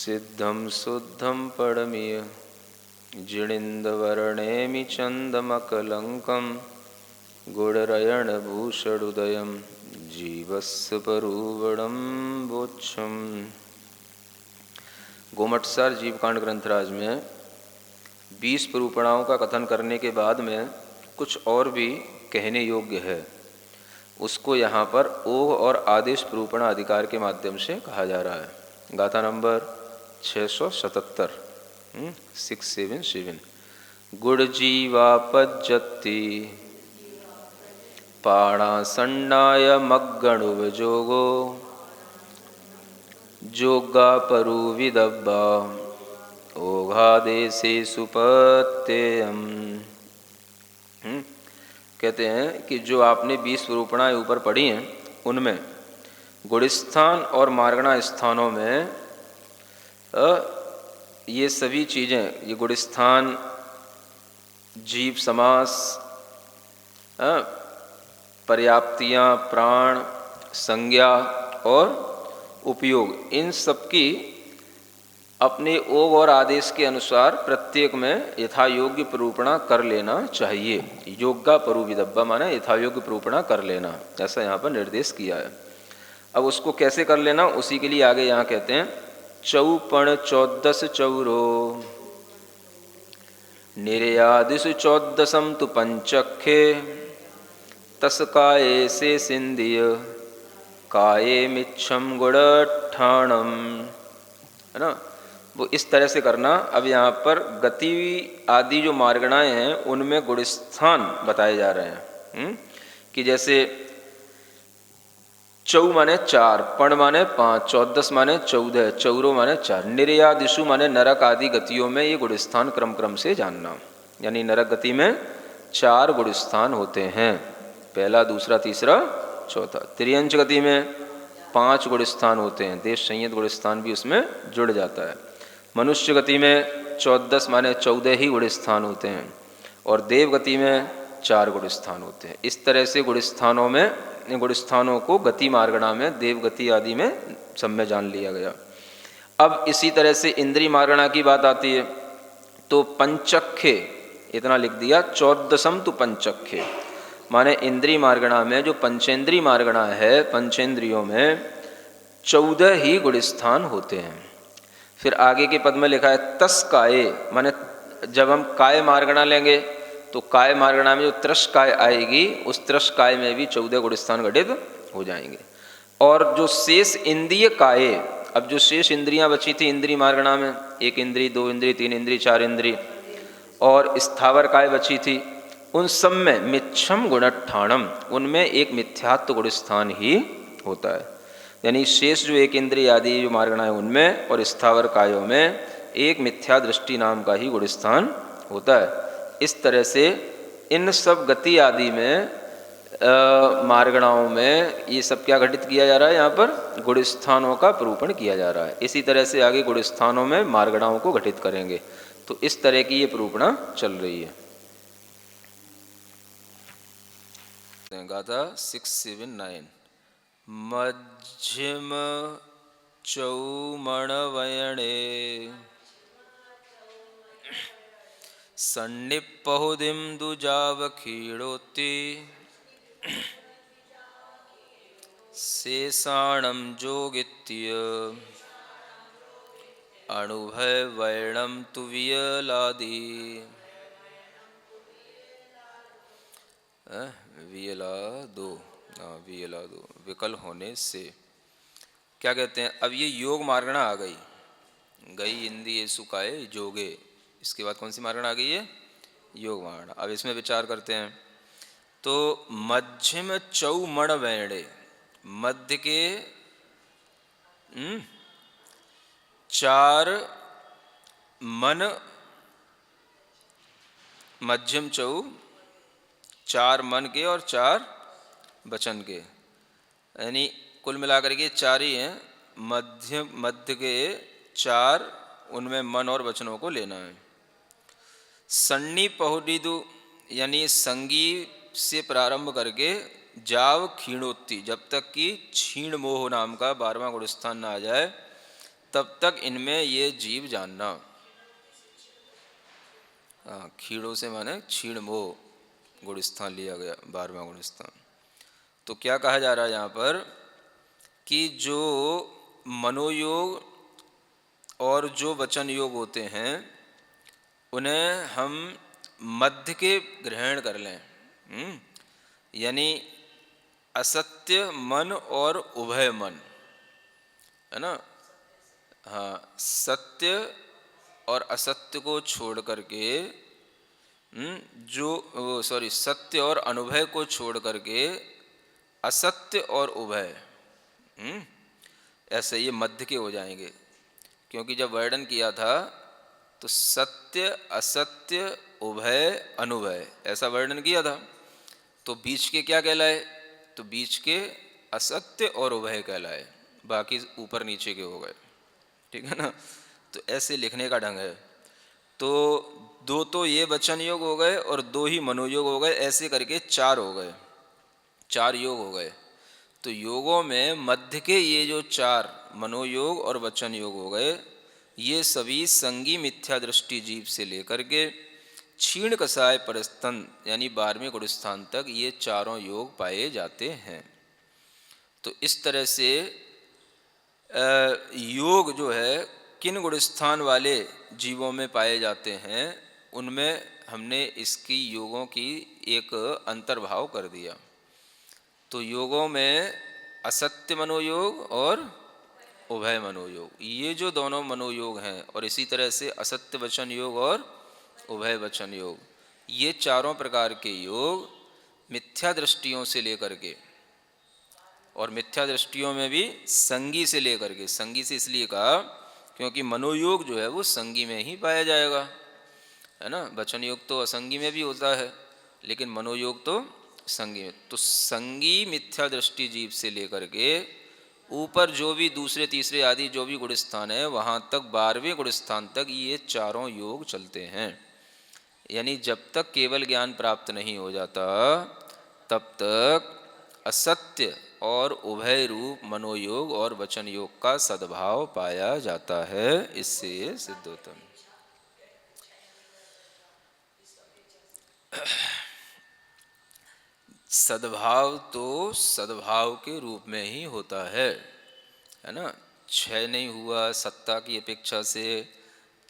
सिद्धं शुद्धं परमीय जिणिन्दवर्णेमि चन्दमकलङ्कं गुणरयणभूषणुदयं जीवस्य परूवणं बोच्छम्। गोमटसार जीवकांड ग्रंथराज में 20 परूपणाओं का कथन करने के बाद में कुछ और भी कहने योग्य है। उसको यहाँ पर ओघ और आदेश परूपणा अधिकार के माध्यम से कहा जा रहा है। गाथा नंबर 677 677। गुड़ जीवापज्जति पाणासन्नाय मग्गणुवजोगो जोगा परुविदब्बा ओघादेशे सुपत्ययम्। कहते हैं कि जो आपने 20 स्वरूपणाएं ऊपर पढ़ी हैं उनमें गुणस्थान और मार्गणा स्थानों में ये सभी चीज़ें, ये गुणस्थान, जीव समास, पर्याप्तियाँ, प्राण, संज्ञा और उपयोग, इन सबकी अपने ओघ और आदेश के अनुसार प्रत्येक में यथायोग्य परूपणा कर लेना चाहिए। योग्गा परुविदब्बा माने यथायोग्य परूपणा कर लेना, ऐसा यहाँ पर निर्देश किया है। अब उसको कैसे कर लेना, उसी के लिए आगे यहाँ कहते हैं चौपण 14 चौरो निर्यादिषु 14 तु पंचखे तस्काये से सिंधिय काये मिच्छम गुणठाणम, है ना। वो इस तरह से करना। अब यहाँ पर गति आदि जो मार्गणाएं हैं उनमें गुणस्थान बताए जा रहे हैं कि जैसे चौ माने 4, पण माने 5, 14 माने 14, चौरो माने 4, निर्यादिषु माने नरक आदि गतियों में ये गुणस्थान क्रम क्रम से जानना। यानी नरक गति में 4 गुणस्थान होते हैं, पहला, दूसरा, तीसरा, चौथा। त्रियंच गति में 5 गुणस्थान होते हैं, देश संयत गुणस्थान भी उसमें जुड़ जाता है। मनुष्य गति में 14 माने 14 ही गुणस्थान होते हैं और देव गति में 4 गुणस्थान होते हैं। इस तरह से गुणस्थानों में, गुणस्थानों को गति मार्गणा में, देव गति आदि में सब में जान लिया गया। अब इसी तरह से इंद्रिय मार्गणा की बात आती है तो पंचखे इतना लिख दिया, 14 तु पंचखे माने इंद्रिय मार्गणा में जो पंचेंद्रिय मार्गणा है, पंचेंद्रियों में 14 ही गुणस्थान होते हैं। फिर आगे के पद में लिखा है तस काये, माने जब हम काय मार्गणा लेंगे तो काय मार्गणा में जो त्रस काय आएगी उस त्रस काय में भी 14 गुणस्थान घटित हो जाएंगे। और जो शेष इंद्रिय काये, अब जो शेष इंद्रियां बची थी इंद्रिय मार्गणा में, 1 इंद्रिय, 2 इंद्रिय, 3 इंद्रिय, 4 इंद्रिय और स्थावर काय बची थी, उन सब में मिच्छम गुणठाणम, उनमें एक मिथ्यात्व गुणस्थान ही होता है। यानी शेष जो 1 इंद्रिय आदि जो मार्गणा है उनमें और स्थावर कायों में एक मिथ्या दृष्टि नाम का ही गुणस्थान होता है। इस तरह से इन सब गति आदि में मार्गणाओं में ये सब क्या घटित किया जा रहा है, यहाँ पर गुणस्थानों का परूपण किया जा रहा है। इसी तरह से आगे गुणस्थानों में मार्गणाओं को घटित करेंगे। तो इस तरह की ये परूपणा चल रही है। गाथा 679। मध्यम चौमणवयणे सन्निपहुदिं दुजावखीड़ोति शेषाणं जोगित्य अणुभय वर्णम तु वियलादि। वियलादो, वियलादो विकल होने से। क्या कहते हैं, अब ये योग मार्गणा आ गई, गई इंद्रिय सुखाए जोगे, इसके बाद कौन सी मार्गणा आ गई है, योग मार्गणा। अब इसमें विचार करते हैं तो मध्यम चौमण वैणे, मध्य के 4 मन, मध्यम चौ 4 मन के और 4 वचन के, यानी कुल मिलाकर के 4 ही हैं। मध्य के 4, उनमें मन और वचनों को लेना है। सन्नी पहुडिदु यानी संगी से प्रारंभ करके जाव क्षीणोत्ति, जब तक कि क्षीण मोह नाम का 12वां गुणस्थान न आ जाए तब तक इनमें ये जीव जानना। खीड़ों से माने क्षीण मोह गुणस्थान लिया गया, 12वां गुणस्थान। तो क्या कहा जा रहा है यहाँ पर कि जो मनोयोग और जो वचन योग होते हैं उन्हें हम मध्य के ग्रहण कर लें। यानी असत्य मन और उभय मन, है ना। हाँ, सत्य और असत्य को छोड़ करके सत्य और अनुभय को छोड़ करके असत्य और उभय, ऐसे ये मध्य के हो जाएंगे। क्योंकि जब वर्णन किया था तो सत्य असत्य उभय अनुभय ऐसा वर्णन किया था, तो बीच के क्या कहलाए, तो बीच के असत्य और उभय कहलाए, बाकी ऊपर नीचे के हो गए। ठीक है ना। तो ऐसे लिखने का ढंग है। तो दो तो ये वचन योग हो गए और दो ही मनोयोग हो गए, ऐसे करके 4 हो गए, 4 योग हो गए। तो योगों में मध्य के ये जो 4 मनोयोग और वचन योग हो गए, ये सभी संगी मिथ्या दृष्टि जीव से लेकर के क्षीण कसाय परस्तन यानी 12वें गुणस्थान तक ये चारों योग पाए जाते हैं। तो इस तरह से योग जो है किन गुणस्थान वाले जीवों में पाए जाते हैं, उनमें हमने इसकी योगों की एक अंतर्भाव कर दिया। तो योगों में असत्य मनोयोग और उभय मनोयोग, ये जो दोनों मनोयोग हैं, और इसी तरह से असत्य वचन योग और उभय वचन योग, ये चारों प्रकार के योग मिथ्या दृष्टियों से लेकर के, और मिथ्या दृष्टियों में भी संगी से लेकर के, संगी से इसलिए कहा क्योंकि मनोयोग जो है वो संगी में ही पाया जाएगा, है ना। वचन योग तो असंगी में भी होता है, लेकिन मनोयोग तो संगी में। तो संगी मिथ्या दृष्टि जीव से लेकर के ऊपर जो भी दूसरे तीसरे आदि जो भी गुणस्थान है, वहाँ तक 12वें गुणस्थान तक ये चारों योग चलते हैं। यानी जब तक केवल ज्ञान प्राप्त नहीं हो जाता तब तक असत्य और उभय रूप मनोयोग और वचन योग का सद्भाव पाया जाता है। इससे ये सिद्ध होता है। सद्भाव तो सद्भाव के रूप में ही होता है ना। क्षय नहीं हुआ सत्ता की अपेक्षा से,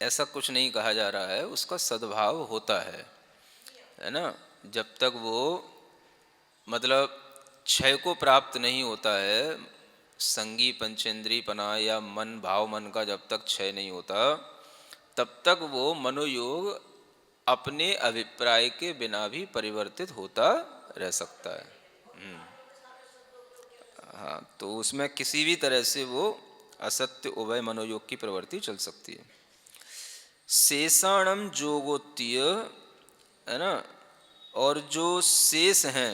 ऐसा कुछ नहीं कहा जा रहा है, उसका सद्भाव होता है ना। जब तक वो मतलब क्षय को प्राप्त नहीं होता है, संगी पंचेंद्री पना या मन भाव मन का जब तक क्षय नहीं होता, तब तक वो मनोयोग अपने अभिप्राय के बिना भी परिवर्तित होता रह सकता है। हाँ, तो उसमें किसी भी तरह से वो असत्य उभय मनोयोग की प्रवृत्ति चल सकती है। शेषाणम जोगोत्तीय, है ना, और जो शेष हैं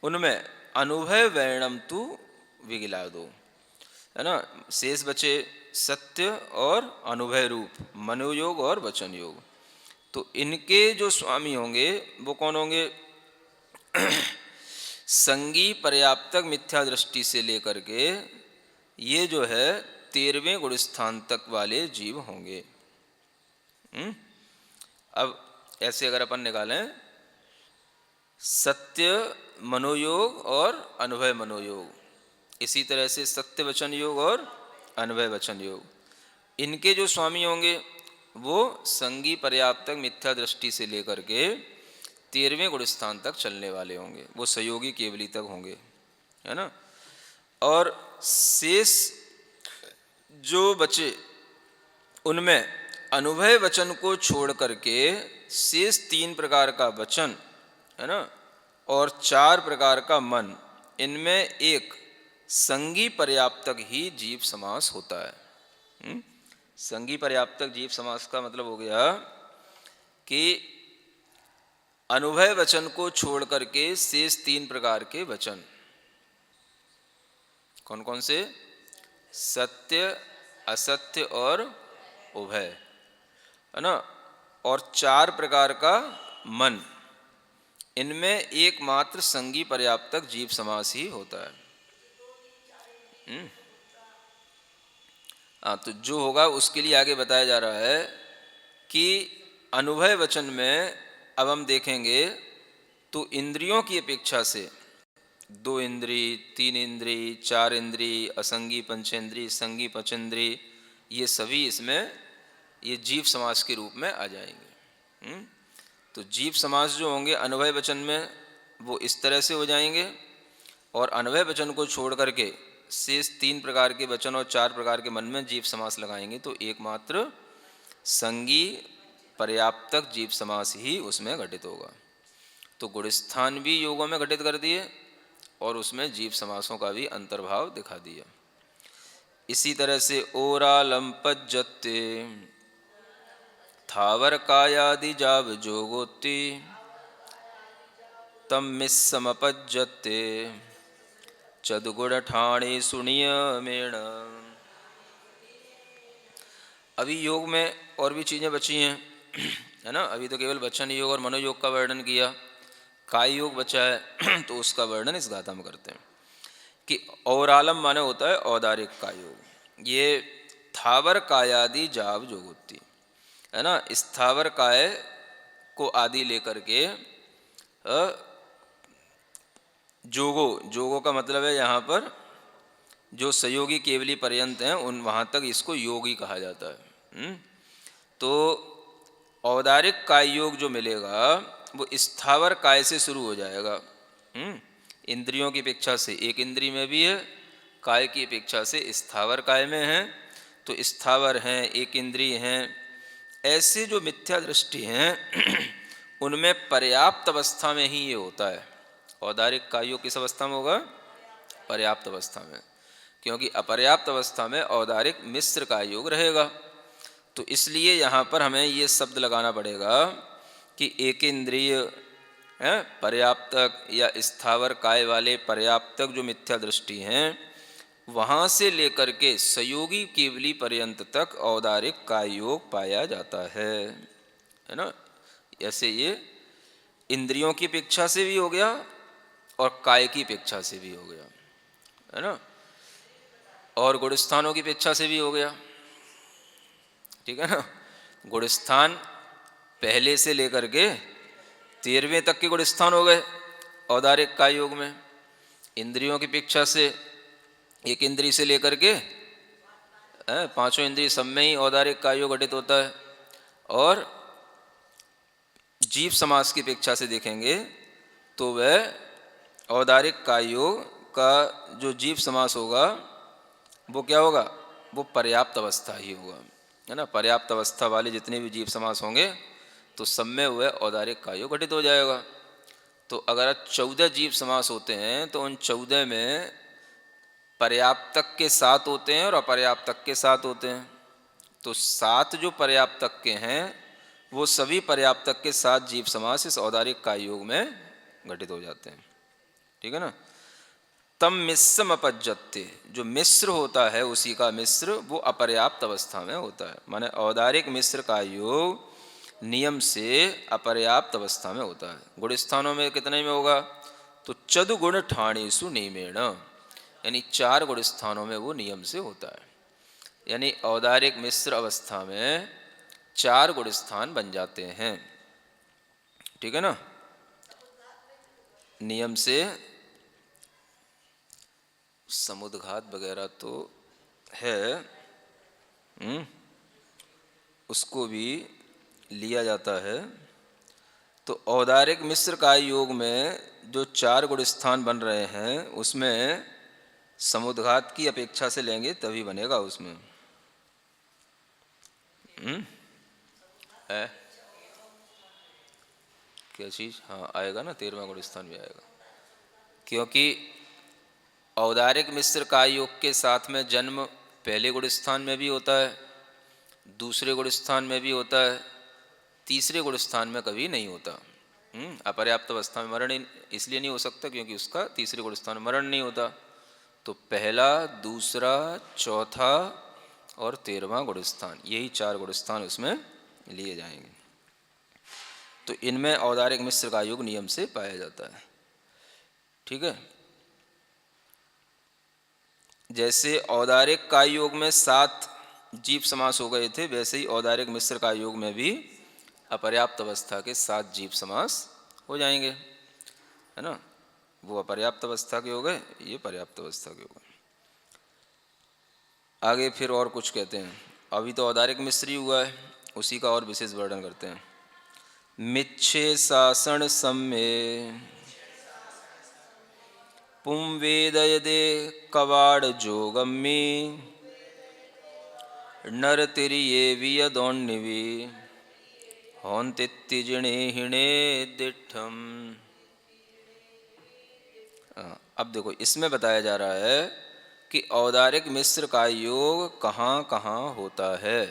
उनमें अनुभय वर्णम तु विगिला दो, है ना। शेष बचे सत्य और अनुभय रूप मनोयोग और वचन योग। तो इनके जो स्वामी होंगे वो कौन होंगे? संगी पर्याप्तक मिथ्या दृष्टि से लेकर के ये जो है 13वें गुणस्थान तक वाले जीव होंगे। अब ऐसे अगर अपन निकालें सत्य मनोयोग और अनुभय मनोयोग, इसी तरह से सत्य वचन योग और अनुभय वचन योग, इनके जो स्वामी होंगे वो संगी पर्याप्तक मिथ्या दृष्टि से लेकर के 13वें गुणस्थान तक चलने वाले होंगे, वो सहयोगी केवली तक होंगे, है ना। और शेष जो बचे उनमें अनुभय वचन को छोड़ करके शेष 3 प्रकार का वचन, है ना, और 4 प्रकार का मन, इनमें एक संगी पर्याप्तक ही जीव समास होता है। संगी पर्याप्तक जीव समास का मतलब हो गया कि अनुभय वचन को छोड़ करके शेष 3 प्रकार के वचन, कौन कौन से? सत्य असत्य और उभय, है ना, और 4 प्रकार का मन, इनमें एकमात्र संगी पर्याप्तक जीव समास ही होता है। हाँ, तो जो होगा उसके लिए आगे बताया जा रहा है कि अनुभय वचन में अब हम देखेंगे तो इंद्रियों की अपेक्षा से 2 इंद्री, 3 इंद्री, 4 इंद्री, असंगी पंचेंद्री, संगी पंचेंद्री, ये सभी इसमें ये जीव समास के रूप में आ जाएंगे। तो जीव समास जो होंगे अनुभय वचन में वो इस तरह से हो जाएंगे, और अनुभय वचन को छोड़ करके शेष 3 प्रकार के वचन और 4 प्रकार के मन में जीव समास लगाएंगे तो एकमात्र संगी पर्याप्तक जीव समास ही उसमें घटित होगा। तो गुणस्थान भी योगों में घटित कर दिए और उसमें जीव समासों का भी अंतर्भाव दिखा दिया। इसी तरह से ओरालंपज्जते थावर कायादि जाव जोगोत्ति तम मिस्समपज्जते चदुगुण ठाणे सुनियमेण। अभी योग में और भी चीज़ें बची हैं, है ना। अभी तो केवल वचन योग और मनोयोग का वर्णन किया, काय योग बचा है तो उसका वर्णन इस गाथा में करते हैं कि औरालम माने होता है औदारिक काय योग। ये थावर कायादि जाव जोगुत्ति, है ना। स्थावर काय को आदि लेकर के जोगो, जोगो का मतलब है यहाँ पर जो सहयोगी केवली पर्यंत हैं उन वहाँ तक इसको योगी कहा जाता है। तो औदारिक काय योग जो मिलेगा वो स्थावर काय से शुरू हो जाएगा। इंद्रियों की अपेक्षा से एक इंद्री में भी है, काय की अपेक्षा से स्थावर काय में है। तो स्थावर हैं, एक इंद्रिय हैं, ऐसे जो मिथ्या दृष्टि हैं उनमें पर्याप्त अवस्था में ही ये होता है। औदारिक काय योग किस अवस्था में होगा? पर्याप्त अवस्था में, क्योंकि अपर्याप्त अवस्था में औदारिक मिश्र का योग रहेगा। तो इसलिए यहाँ पर हमें ये शब्द लगाना पड़ेगा कि एक इंद्रिय पर्याप्तक या स्थावर काय वाले पर्याप्तक जो मिथ्या दृष्टि हैं वहाँ से लेकर के संयोगी केवली पर्यंत तक औदारिक काय योग पाया जाता है ना। ऐसे ये इंद्रियों की अपेक्षा से भी हो गया और काय की अपेक्षा से भी हो गया, है ना, और गुणस्थानों की अपेक्षा से भी हो गया। ठीक है ना। गुणस्थान पहले से लेकर के 13वें तक के गुणस्थान हो गए औदारिक काय योग में। इंद्रियों की अपेक्षा से एक इंद्रिय से लेकर के 5 इंद्रिय सब में ही औदारिक काय योग घटित होता है। और जीव समास की अपेक्षा से देखेंगे तो वह औदारिक काय योग का जो जीव समास होगा वो क्या होगा? वो पर्याप्त अवस्था ही होगा, है ना। पर्याप्त अवस्था वाले जितने भी जीव समास होंगे तो सब में वह औदारिक काय योग घटित हो जाएगा। तो अगर 14 जीव समास होते हैं तो उन 14 में पर्याप्तक के 7 होते हैं और अपर्याप्तक के 7 होते हैं। तो 7 जो पर्याप्तक के हैं वो सभी पर्याप्तक के 7 जीव समास इस औदारिक काय योग में घटित हो जाते हैं। ठीक है ना। तम मिश्रम अपज्जते, जो मिश्र होता है उसी का मिश्र वो अपर्याप्त अवस्था में होता है। माने औदारिक मिश्र का योग नियम से अपर्याप्त अवस्था में होता है। गुण स्थानों में कितने में होगा? तो चतुगुण ठाणेषु नियमेण, यानी 4 गुण स्थानों में वो नियम से होता है। यानी औदारिक मिश्र अवस्था में 4 गुण स्थान बन जाते हैं। ठीक है ना। नियम से समुद्घात वगैरह तो है, उसको भी लिया जाता है। तो औदारिक मिश्र काय योग में जो 4 गुण स्थान बन रहे हैं उसमें समुद्घात की अपेक्षा से लेंगे तभी बनेगा उसमें। है क्या चीज़? हाँ आएगा ना, 13वां गुण स्थान भी आएगा, क्योंकि औदारिक मिश्र काय योग के साथ में जन्म पहले गुण स्थान में भी होता है, दूसरे गुण स्थान में भी होता है, तीसरे गुण स्थान में कभी नहीं होता। अपर्याप्त अवस्था में मरण इसलिए नहीं हो सकता क्योंकि उसका तीसरे गुण स्थान में मरण नहीं होता। तो पहला, दूसरा, चौथा और 13वां गुण स्थान, यही 4 गुण स्थान उसमें लिए जाएंगे। तो इनमें औदारिक मिश्र का योग नियम से पाया जाता है। ठीक है। जैसे औदारिक काय योग में 7 जीव समास हो गए थे, वैसे ही औदारिक मिश्र का योग में भी अपर्याप्त अवस्था के 7 जीव समास हो जाएंगे, है ना। वो अपर्याप्त अवस्था के हो गए, ये पर्याप्त अवस्था के हो गए। आगे फिर और कुछ कहते हैं। अभी तो औदारिक मिश्र ही हुआ है, उसी का और विशेष वर्णन करते हैं। मिच्छे सासण सम्मे पुं वेदयदे कवाड़ जोगम्मी नरतिरिये वियदोन्निवि हौंतित्तिजिणे हिणे दिठम। अब देखो, इसमें बताया जा रहा है कि औदारिक मिश्र का योग कहाँ कहाँ होता है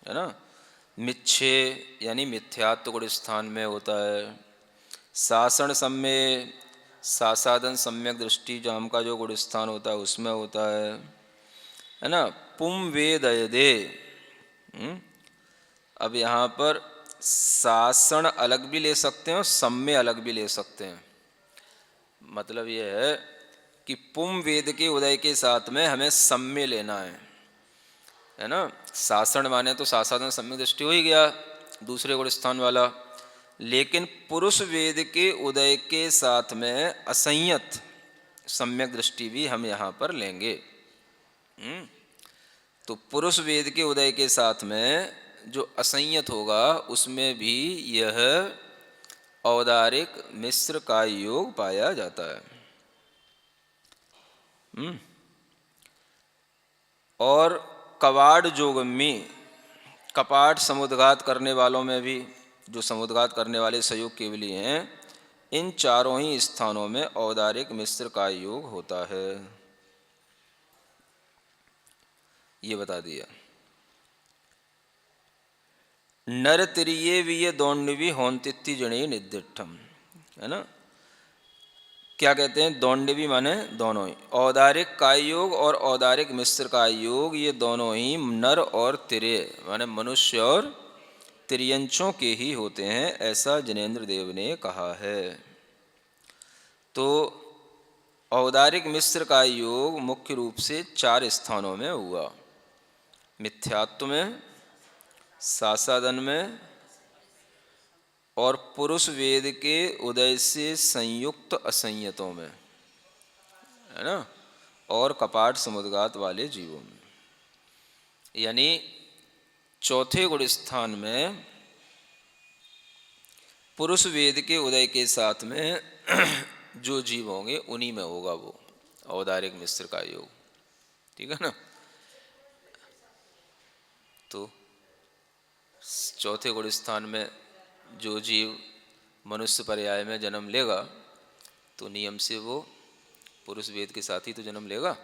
ना। मिच्छे यानी मिथ्यात्व गुण स्थान में होता है। सासण सम्य, सासादन सम्यक दृष्टि जाम का जो गुण स्थान होता है उसमें होता है ना। पुम वेदयदे, अब यहाँ पर सासण अलग भी ले सकते हैं और सम्य अलग भी ले सकते हैं। मतलब ये है कि पुम वेद के उदय के साथ में हमें सम्य लेना है ना। सासण माने तो सासादन सम्यक दृष्टि हो ही गया, दूसरे गुण स्थान वाला। लेकिन पुरुष वेद के उदय के साथ में असंयत सम्यक दृष्टि भी हम यहाँ पर लेंगे। तो पुरुष वेद के उदय के साथ में जो असंयत होगा उसमें भी यह औदारिक मिश्र का योग पाया जाता है। और कवाड़ जोगम्मी, कपाट समुद्घात करने वालों में भी, जो समुद्घात करने वाले संयोग केवली हैं, इन चारों ही स्थानों में औदारिक मिश्र का योग होता है, ये बता दिया। नर तिरिये विय दौंडवी होंतित्ति जणे निदिठम, है ना। क्या कहते हैं? दौंडवी माने दोनों ही। औदारिक काय योग और औदारिक मिश्र काय योग, ये दोनों ही नर और तिर्य माने मनुष्य और तिर्यंचों के ही होते हैं, ऐसा जिनेन्द्र देव ने कहा है। तो औदारिक मिश्र का योग मुख्य रूप से 4 स्थानों में हुआ। मिथ्यात्व में, सासादन में और पुरुष वेद के उदय से संयुक्त असंयतों में, है ना, और कपाट समुद्घात वाले जीवों में। यानी चौथे गुण स्थान में पुरुष वेद के उदय के साथ में जो जीव होंगे उन्हीं में होगा वो औदारिक मिश्र का योग, ठीक है ना। तो चौथे गुण स्थान में जो जीव मनुष्य पर्याय में जन्म लेगा तो नियम से वो पुरुष वेद के साथ ही तो जन्म लेगा।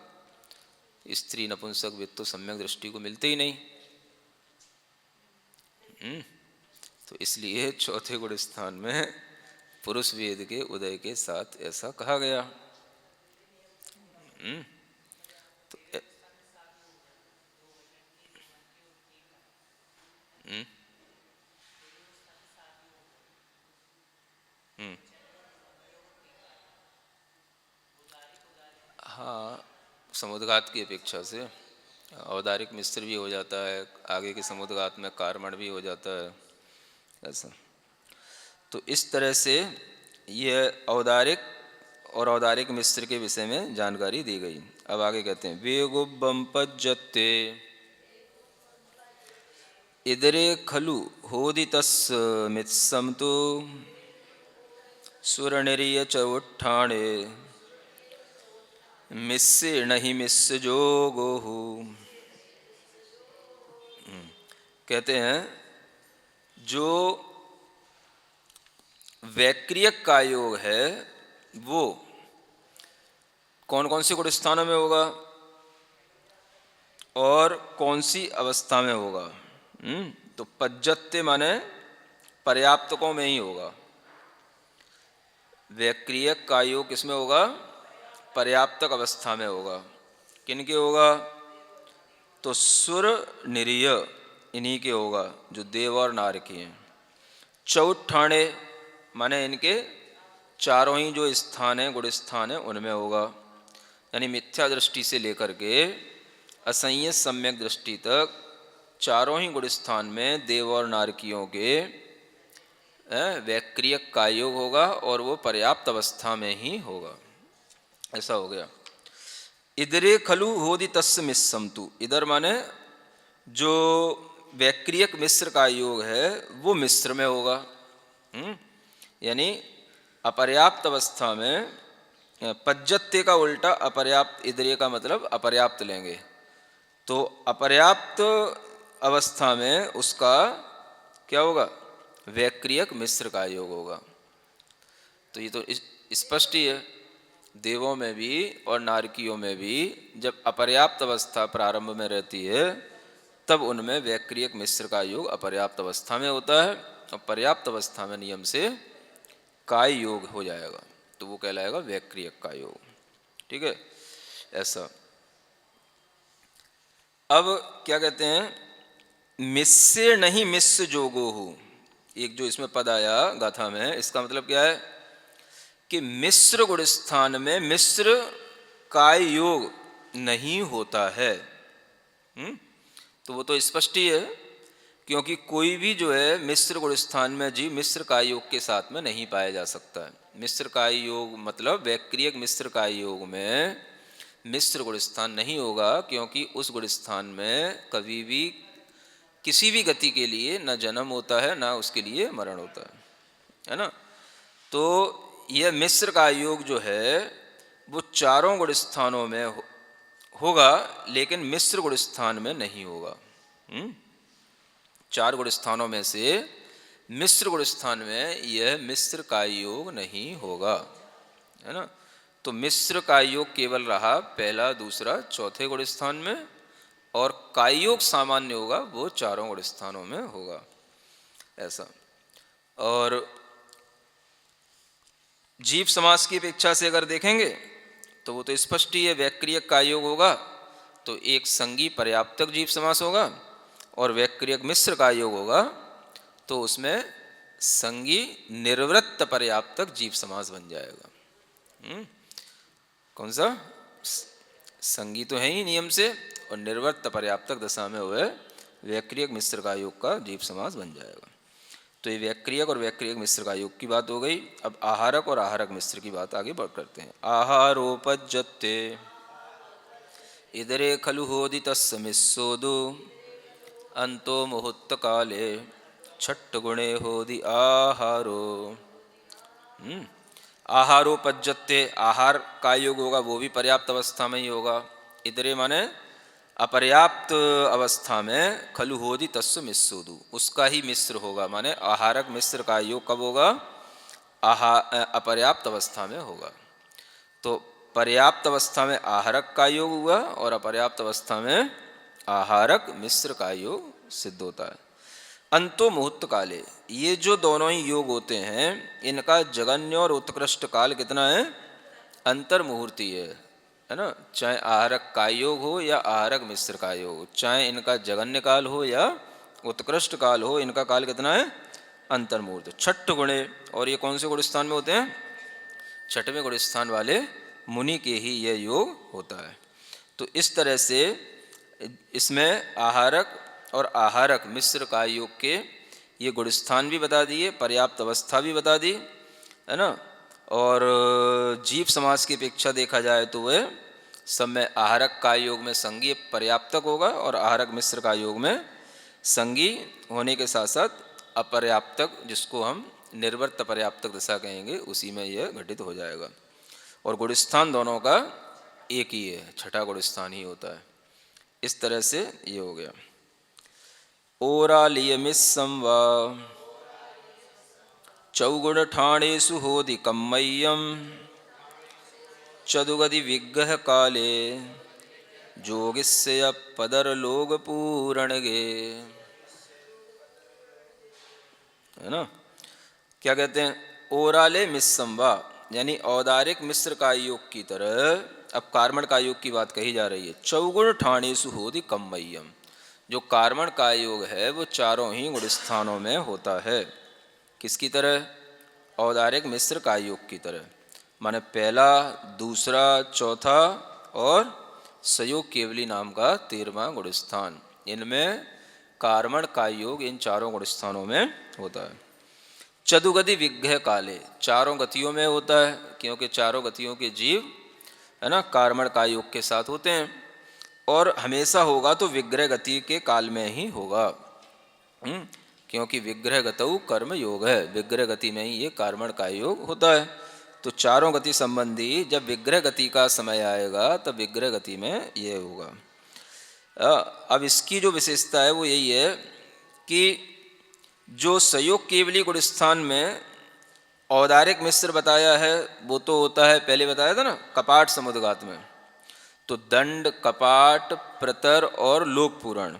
स्त्री नपुंसक वेद तो सम्यक दृष्टि को मिलते ही नहीं। तो इसलिए चौथे गुण स्थान में पुरुष वेद के उदय के साथ ऐसा कहा गया। तो हाँ, समुद्घात की अपेक्षा से औदारिक मिश्र भी हो जाता है, आगे के समुद्घात में कार्मण भी हो जाता है, ऐसा। तो इस तरह से यह औदारिक और औदारिक मिश्र के विषय में जानकारी दी गई। अब आगे कहते हैं, वेगुबंपज्जते इदरे खलु होदितस्मित्सम तो सुरनिर्य चौठाणे मिस्से नहीं मिस्स जोगो। कहते हैं जो वैक्रियक का योग है वो कौन कौन से गुण स्थानों में होगा और कौन सी अवस्था में होगा। तो पज्जत्य माने पर्याप्तकों में ही होगा। वैक्रियक का योग किसमें होगा? पर्याप्तक अवस्था में होगा। किन के होगा? तो सुर निरीय इन्हीं के होगा, जो देव और नार की हैं। चौठाणे माने इनके चारों ही जो स्थान हैं, गुण स्थान हैं, उनमें होगा। यानी मिथ्या दृष्टि से लेकर के असंयत सम्यक दृष्टि तक चारों ही गुण स्थान में देव और नारकियों के वैक्रियक का योग होगा और वो पर्याप्त अवस्था में ही होगा। ऐसा हो गया। इधरे खलु होदि तस्य मिश्रम तु, इधर माने जो वैक्रियक मिश्र का योग है वो मिश्र में होगा। यानी अपर्याप्त अवस्था में, पज्जत्य का उल्टा अपर्याप्त, इधरे का मतलब अपर्याप्त लेंगे, तो अपर्याप्त अवस्था में उसका क्या होगा, वैक्रियक मिश्र का योग होगा। तो ये तो स्पष्ट ही है, देवों में भी और नारकियों में भी जब अपर्याप्त अवस्था प्रारंभ में रहती है तब उनमें वैक्रियक मिश्र का योग अपर्याप्त अवस्था में होता है, और पर्याप्त अवस्था में नियम से काय योग हो जाएगा, तो वो कहलाएगा वैक्रियक का योग। ठीक है, ऐसा। अब क्या कहते हैं, मिस्से नहीं मिस्स जोगो हो, एक जो इसमें पद आया गाथा में, इसका मतलब क्या है कि मिश्र गुण स्थान में मिश्र काय योग नहीं होता है। तो वो तो स्पष्ट ही है, क्योंकि कोई भी जो है मिश्र गुण स्थान में जीव मिश्र काय योग के साथ में नहीं पाया जा सकता है। मिश्र काय योग मतलब वैक्रियक मिश्र काय योग में मिश्र गुण स्थान नहीं होगा, क्योंकि उस गुण स्थान में कभी भी किसी भी गति के लिए न जन्म होता है न उसके लिए मरण होता है ना। तो यह मिश्र का योग जो है वो चारों गुण स्थानों में होगा, लेकिन मिश्र गुण स्थान में नहीं होगा। चार गुण स्थानों में से मिश्र गुण स्थान में यह मिश्र का योग नहीं होगा, है ना। तो मिश्र का योग केवल रहा पहला, दूसरा, चौथे गुण स्थान में, और कायोग सामान्य होगा वो चारों गुण स्थानों में होगा, ऐसा। और जीव समास की अपेक्षा से अगर देखेंगे तो वो तो स्पष्ट ही है, वैक्रियक का योग होगा तो एक संगी पर्याप्तक जीव समास होगा, और वैक्रियक मिश्र का योग होगा तो उसमें संगी निर्वृत्त पर्याप्तक जीव समास बन जाएगा। कौन सा? संगी तो है ही नियम से, और निर्वृत्त पर्याप्तक दशा में हुए वैक्रियक मिश्र का योग का जीव समास बन जाएगा। तो ये वैक्रियक और वैक्रियक मिश्र का योग की बात हो गई। अब आहारक और आहारक मिश्र की बात आगे बढ़ करते हैं। आहारोपज्जते इधरे खलु होदि तस्य मिस्सोदु अंतो मुहूर्त काले छट्ट गुणे होदि आहारो। आहारोपज्जते, आहार का योग होगा वो भी पर्याप्त अवस्था में ही होगा। इधरे माने अपर्याप्त अवस्था में खलु होदि तस्व मिस्सोदु, उसका ही मिश्र होगा, माने आहारक मिश्र का योग कब होगा? अपर्याप्त अवस्था में होगा। तो पर्याप्त अवस्था में आहारक का योग हुआ और अपर्याप्त अवस्था में आहारक मिश्र का योग सिद्ध होता है। अंतो मुहूर्त काले, ये जो दोनों ही योग होते हैं इनका जगन्य और उत्कृष्ट काल कितना है? अंतर मुहूर्ती है ना। चाहे आहारक का योग हो या आहारक मिश्र का योग हो, चाहे इनका जगन्य काल हो या उत्कृष्ट काल हो, इनका काल कितना है? अंतर मुहूर्त। छठ गुणे, और ये कौन से गुण स्थान में होते हैं? छठवें गुण स्थान वाले मुनि के ही यह योग होता है। तो इस तरह से इसमें आहारक और आहारक मिश्र का योग के ये गुण स्थान भी बता दिए, पर्याप्त अवस्था भी बता दी, है ना। और जीव समास की अपेक्षा देखा जाए तो वह सब में आहारक का योग में संगी पर्याप्तक होगा, और आहारक मिश्र का योग में संगी होने के साथ साथ अपर्याप्तक, जिसको हम निर्वर्त पर्याप्तक दशा कहेंगे, उसी में यह घटित हो जाएगा। और गुण स्थान दोनों का एक ही है, छठा गुण स्थान ही होता है। इस तरह से ये हो गया। ओरालियमिस्सं वा चौगुण ठाणेषु होदि कम्मय्यम चदुगदि विग्रह काले जोगिस्य पदर लोग पूरणगे, है ना। क्या कहते हैं? ओराले मिस्सं वा, यानी औदारिक मिश्र का योग की तरह अब कार्मण का योग की बात कही जा रही है। चौगुण ठाणेषु होदि कम्मय्यम, जो कार्मण का योग है वो चारों ही गुण स्थानों में होता है। किसकी तरह? औदारिक मिश्र का योग की तरह, माने पहला, दूसरा, चौथा और सयोग केवली नाम का 13वां गुण स्थान। इनमें कार्मण का योग इन चारों गुण स्थानों में होता है। चतुगति विग्रह काले, चारों गतियों में होता है, क्योंकि चारों गतियों के जीव है ना कार्मण का योग के साथ होते हैं। और हमेशा होगा तो विग्रह गति के काल में ही होगा, क्योंकि विग्रह गतऊ कर्म योग है, विग्रह गति में ही ये कार्मण का योग होता है। तो चारों गति संबंधी जब विग्रह गति का समय आएगा तब विग्रह गति में ये होगा। अब इसकी जो विशेषता है वो यही है कि जो संयोग केवली गुण स्थान में औदारिक मिश्र बताया है वो तो होता है, पहले बताया था ना कपाट समुद्घात में, तो दंड कपाट प्रतर और लोक पूरण,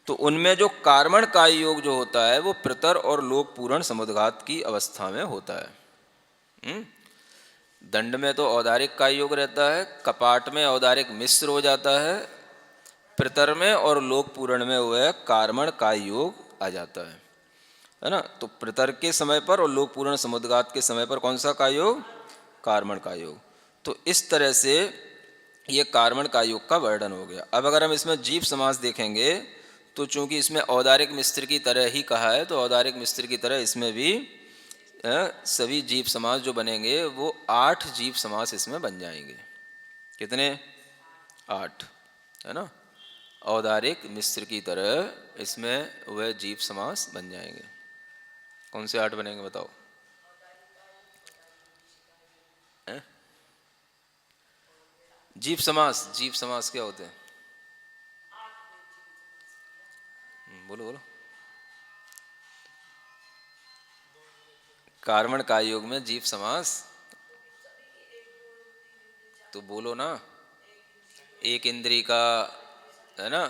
तो उनमें जो कार्मण का योग जो होता है वो प्रतर और लोक पूरण समुद्घात की अवस्था में होता है। दंड में तो औदारिक का योग रहता है, कपाट में औदारिक मिश्र हो जाता है, प्रतर में और लोक पूरण में वह कार्मण का योग आ जाता है ना। तो प्रतर के समय पर और लोक पूरण समुद्घात के समय पर कौन सा का योग? कार्मण का योग। तो इस तरह से ये कार्मण का योग का वर्णन हो गया। अब अगर हम इसमें जीव समास देखेंगे तो चूंकि इसमें औदारिक मिश्र की तरह ही कहा है, तो औदारिक मिश्र की तरह इसमें भी सभी जीव समास जो बनेंगे वो 8 जीव समास इसमें बन जाएंगे। कितने? 8, है ना। औदारिक मिश्र की तरह इसमें वह जीव समास बन जाएंगे। कौन से 8 बनेंगे बताओ? जीव समास, जीव समास क्या होते हैं? बोलो बोलो। कार्मण का योग में जीव समास, तो बोलो ना। एक इंद्री का, है ना,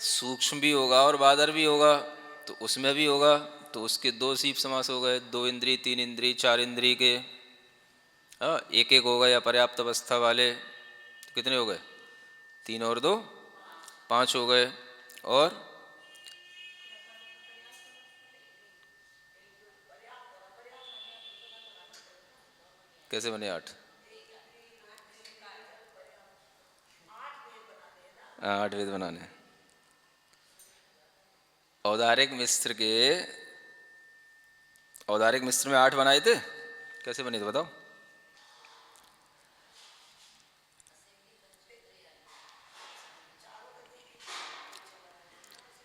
सूक्ष्म भी होगा और बादर भी होगा, तो उसमें भी होगा, तो उसके 2 जीव समास हो गए। 2 इंद्री, 3 इंद्री, 4 इंद्री के, हाँ, एक एक हो गए अपर्याप्त अवस्था वाले, तो कितने हो गए? 3 और 2 5 हो गए। और कैसे बने 8? 8 वेद बनाने। औदारिक मिश्र में 8 बनाए थे। कैसे बने थे बताओ?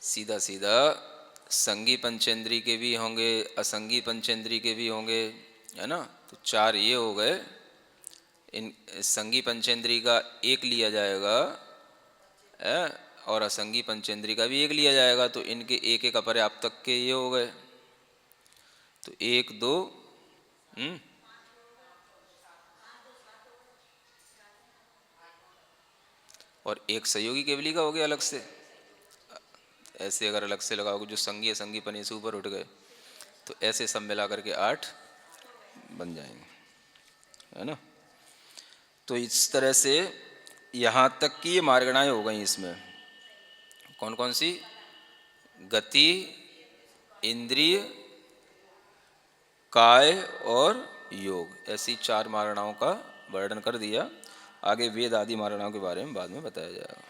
सीधा सीधा संगी पंचेंद्री के भी होंगे, असंगी पंचेंद्री के भी होंगे, है ना। तो 4 ये हो गए। इन संगी पंचेंद्री का 1 लिया जाएगा, है, और असंगी पंचेंद्री का भी 1 लिया जाएगा, तो इनके एक एक अपर्याप्तक के ये हो गए। तो 1 2 और 1 सहयोगी केवली का हो गया अलग से। ऐसे अगर अलग से लगाओगे जो संगी असंगी पने से ऊपर उठ गए, तो ऐसे सब मिला करके 8 बन जाएंगे, है ना। तो इस तरह से यहाँ तक की ये मार्गणाएं हो गई। इसमें कौन कौन सी? गति, इंद्रिय, काय और योग, ऐसी 4 मारणाओं का वर्णन कर दिया। आगे वेद आदि मारणाओं के बारे में बाद में बताया जाएगा।